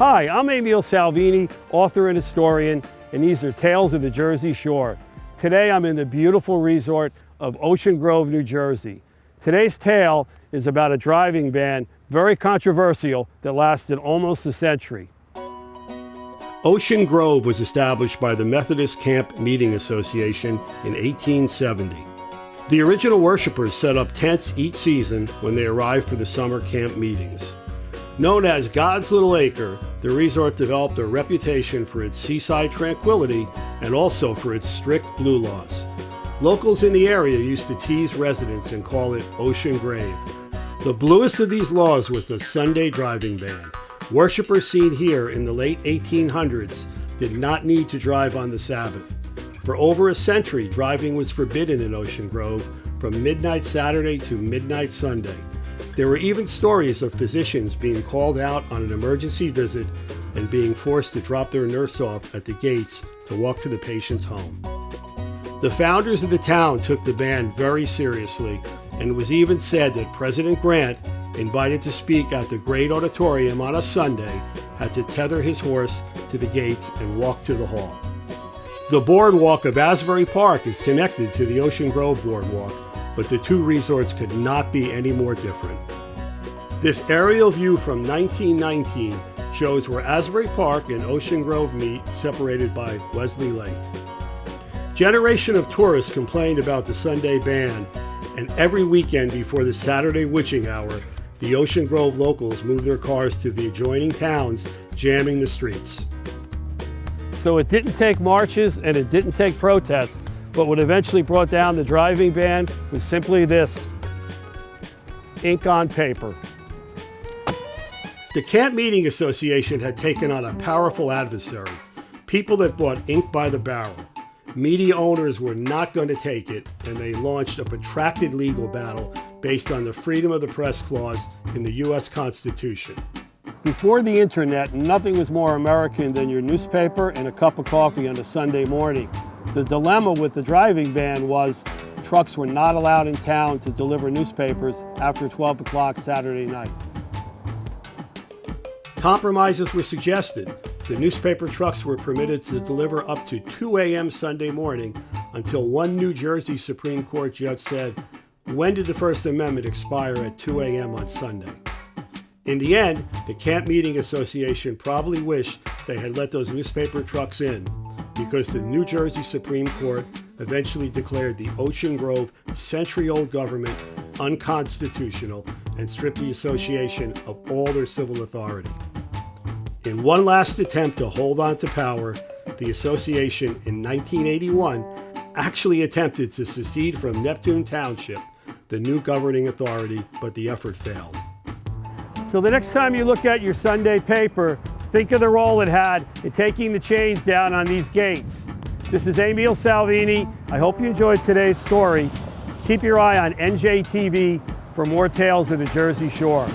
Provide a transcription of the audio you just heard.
Hi, I'm Emil Salvini, author and historian, and these are Tales of the Jersey Shore. Today I'm in the beautiful resort of Ocean Grove, New Jersey. Today's tale is about a driving ban, very controversial, that lasted almost a century. Ocean Grove was established by the Methodist Camp Meeting Association in 1870. The original worshipers set up tents each season when they arrived for the summer camp meetings. Known as God's Little Acre, the resort developed a reputation for its seaside tranquility and also for its strict blue laws. Locals in the area used to tease residents and call it Ocean Grave. The bluest of these laws was the Sunday driving ban. Worshippers seen here in the late 1800s did not need to drive on the Sabbath. For over a century, driving was forbidden in Ocean Grove from midnight Saturday to midnight Sunday. There were even stories of physicians being called out on an emergency visit and being forced to drop their nurse off at the gates to walk to the patient's home. The founders of the town took the ban very seriously, and it was even said that President Grant, invited to speak at the great auditorium on a Sunday, had to tether his horse to the gates and walk to the hall. The boardwalk of Asbury Park is connected to the Ocean Grove boardwalk, but the two resorts could not be any more different. This aerial view from 1919 shows where Asbury Park and Ocean Grove meet, separated by Wesley Lake. Generation of tourists complained about the Sunday ban, and every weekend before the Saturday witching hour, the Ocean Grove locals moved their cars to the adjoining towns, jamming the streets. So it didn't take marches and it didn't take protests, but what eventually brought down the driving ban was simply this: ink on paper. The Camp Meeting Association had taken on a powerful adversary, people that bought ink by the barrel. Media owners were not going to take it, and they launched a protracted legal battle based on the Freedom of the Press Clause in the U.S. Constitution. Before the internet, nothing was more American than your newspaper and a cup of coffee on a Sunday morning. The dilemma with the driving ban was trucks were not allowed in town to deliver newspapers after 12 o'clock Saturday night. Compromises were suggested. The newspaper trucks were permitted to deliver up to 2 a.m. Sunday morning until one New Jersey Supreme Court judge said, "When did the First Amendment expire at 2 a.m. on Sunday?" In the end, the Camp Meeting Association probably wished they had let those newspaper trucks in, because the New Jersey Supreme Court eventually declared the Ocean Grove century-old government unconstitutional and stripped the association of all their civil authority. In one last attempt to hold on to power, the association in 1981 actually attempted to secede from Neptune Township, the new governing authority, but the effort failed. So the next time you look at your Sunday paper, think of the role it had in taking the chains down on these gates. This is Emil Salvini. I hope you enjoyed today's story. Keep your eye on NJTV for more tales of the Jersey Shore.